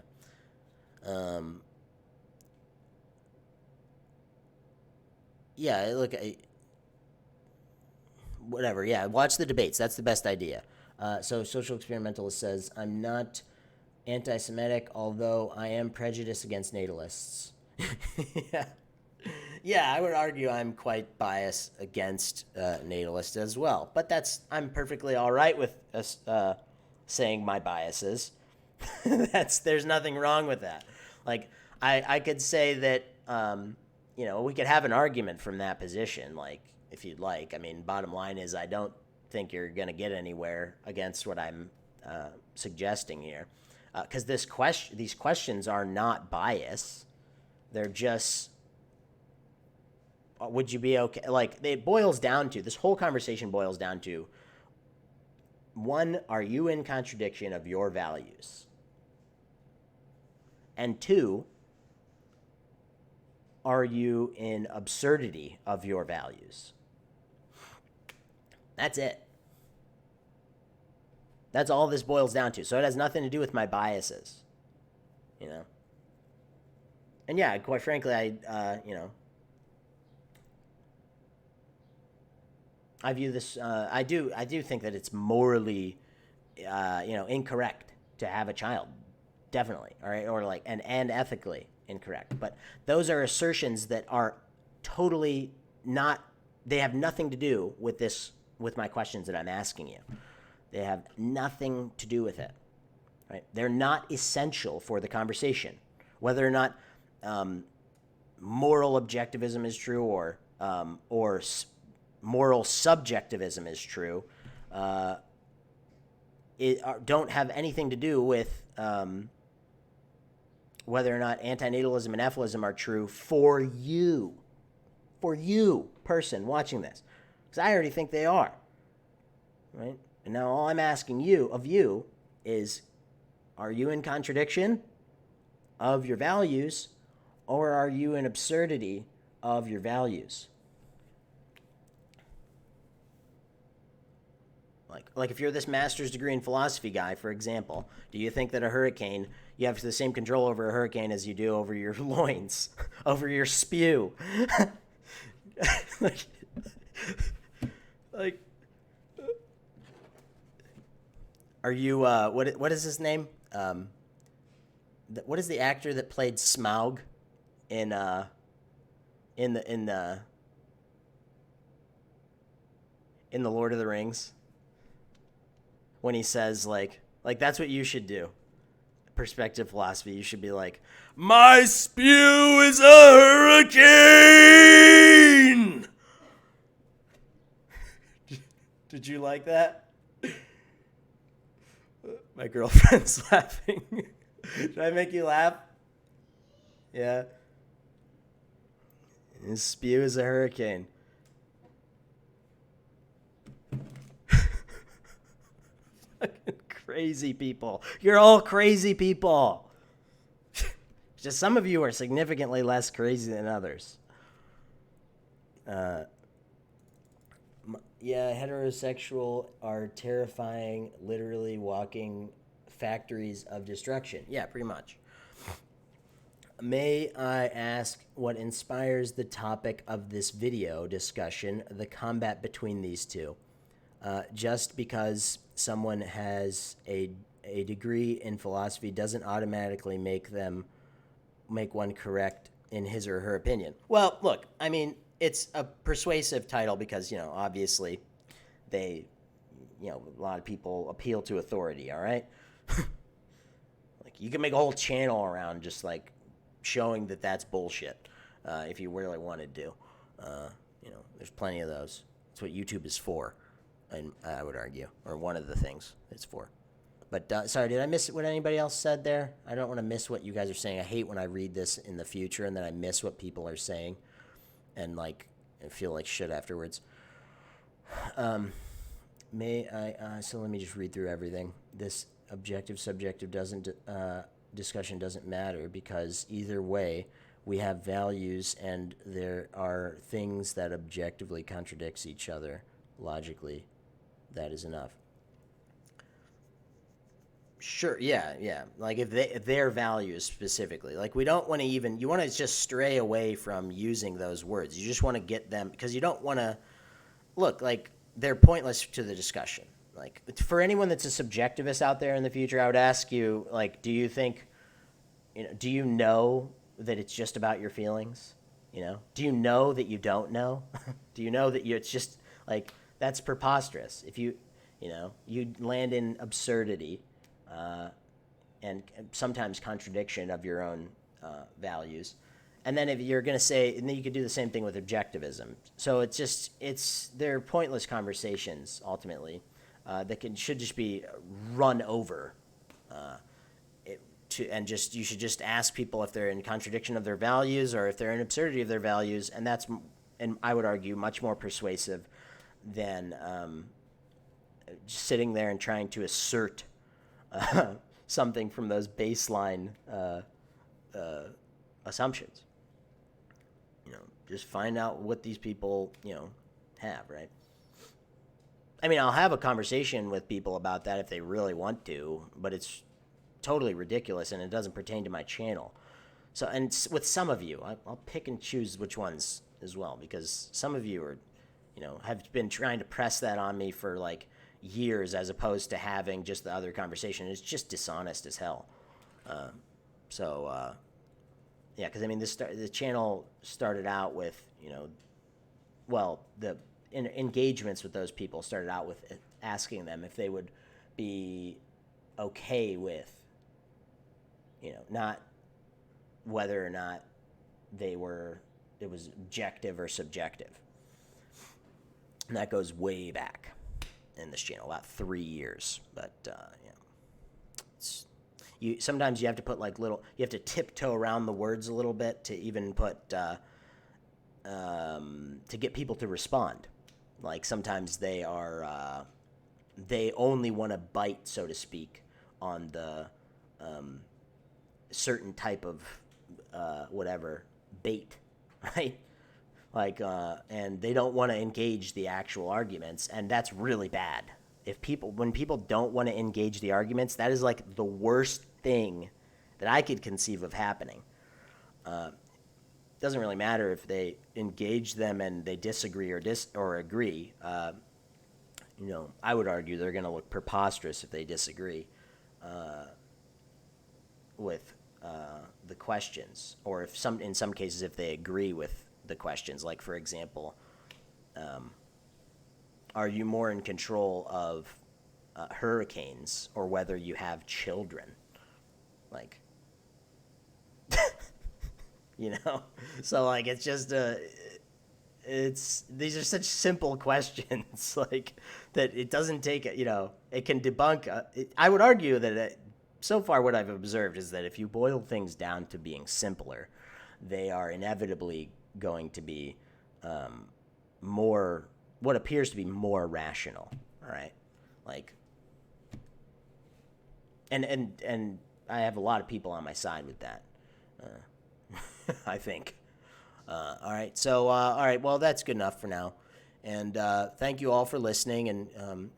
Yeah, look, whatever. Yeah, watch the debates. That's the best idea. So social experimentalist says, I'm not anti-Semitic, although I am prejudiced against natalists. Yeah. Yeah, I would argue I'm quite biased against natalists as well. But I'm perfectly all right with saying my biases. There's nothing wrong with that. Like, I could say that, we could have an argument from that position, like, if you'd like. I mean, bottom line is I don't think you're going to get anywhere against what I'm suggesting here. Because these questions are not bias. They're just... would you be okay? Like, this whole conversation boils down to, one, are you in contradiction of your values? And two, are you in absurdity of your values? That's it. That's all this boils down to. So it has nothing to do with my biases, And yeah, quite frankly, I view this. I do think that it's morally, incorrect to have a child, definitely. All right, or like and ethically incorrect. But those are assertions that are totally not. They have nothing to do with my questions that I'm asking you. They have nothing to do with it. Right? They're not essential for the conversation, whether or not moral objectivism is true or moral subjectivism is true, don't have anything to do with whether or not antinatalism and effluism are true for you, person watching this, because I already think they are, right? And now all I'm asking of you is, are you in contradiction of your values, or are you in absurdity of your values? Like if you're this master's degree in philosophy guy, for example, do you think that you have the same control over a hurricane as you do over your loins, over your spew? like, are you, what is his name? What is the actor that played Smaug in in the Lord of the Rings when he says like that's what you should do. Perspective philosophy. You should be like, my spew is a hurricane. Did you like that? My girlfriend's laughing. Did I make you laugh? Yeah. His spew is a hurricane. Fucking crazy people. You're all crazy people. Just some of you are significantly less crazy than others. Yeah, heterosexual are terrifying, literally walking factories of destruction. Yeah, pretty much. May I ask what inspires the topic of this video discussion, the combat between these two? Just because someone has a degree in philosophy doesn't automatically make one correct in his or her opinion. Well, look, I mean, it's a persuasive title because, obviously a lot of people appeal to authority, all right? Like, you can make a whole channel around just, like, showing that that's bullshit if you really wanted to. There's plenty of those. That's what YouTube is for, and I would argue, or one of the things it's for. But, sorry, did I miss what anybody else said there? I don't want to miss what you guys are saying. I hate when I read this in the future and then I miss what people are saying and, like, I feel like shit afterwards. So let me just read through everything. This objective-subjective discussion doesn't matter because either way, we have values and there are things that objectively contradicts each other. Logically, that is enough. Sure, yeah. Like if their values specifically, like we don't want to you want to just stray away from using those words. You just want to get them because you don't want to look like they're pointless to the discussion. Like for anyone that's a subjectivist out there in the future, I would ask you, like, do you think, do you know that it's just about your feelings? Do you know that you don't know? Do you know that it's just like that's preposterous? If you land in absurdity. And sometimes contradiction of your own values. And then if you're going to say, and then you could do the same thing with objectivism. So they're pointless conversations ultimately that should just be run over. You should just ask people if they're in contradiction of their values or if they're in absurdity of their values, and and I would argue, much more persuasive than just sitting there and trying to assert something from those baseline assumptions. Just find out what these people, have, right? I mean, I'll have a conversation with people about that if they really want to, but it's totally ridiculous and it doesn't pertain to my channel. So, and with some of you, I'll pick and choose which ones as well, because some of you are, have been trying to press that on me for like years as opposed to having just the other conversation. It's just dishonest as hell. Yeah, because I mean, the channel started out with, the engagements with those people started out with asking them if they would be okay with, not whether or not it was objective or subjective. And that goes way back in this channel, about 3 years. But sometimes you have to put you have to tiptoe around the words a little bit to even put to get people to respond. Like sometimes they only want to bite, so to speak, on the certain type of bait, right? Like, and they don't want to engage the actual arguments, and that's really bad. When people don't want to engage the arguments, that is like the worst thing that I could conceive of happening. It doesn't really matter if they engage them and they disagree or agree. I would argue they're going to look preposterous if they disagree with the questions, or in some cases if they agree with the questions. Like, for example, are you more in control of hurricanes or whether you have children? Like, So like it's just these are such simple questions like that it doesn't take it can debunk. I would argue that so far what I've observed is that if you boil things down to being simpler, they are inevitably going to be more what appears to be more rational. All right, like, and I have a lot of people on my side with that. I think. All right. So, all right. Well, that's good enough for now. And thank you all for listening. And,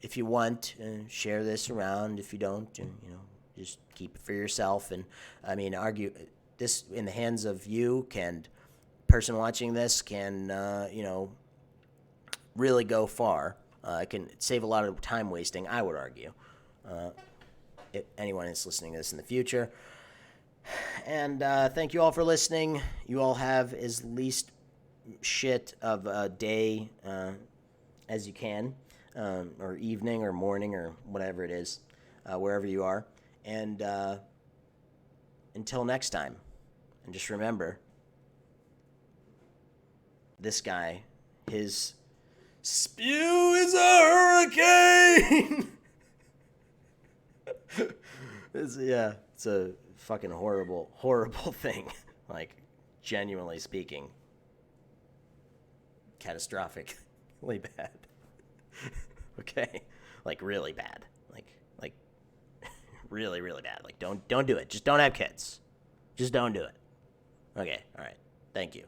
if you want, share this around. If you don't, just keep it for yourself. And, I mean, argue this in the hands of you can, person watching this can, really go far. It can save a lot of time wasting, I would argue. If anyone is listening to this in the future. And thank you all for listening. You all have as least shit of a day as you can, or evening or morning or whatever it is, wherever you are. And until next time, and just remember, this guy, his spew is a hurricane! It's a fucking horrible thing. Like, genuinely speaking, catastrophically bad. Okay, like really bad. Like really bad. Like don't do it. Just don't have kids. Just don't do it. Okay, all right. Thank you.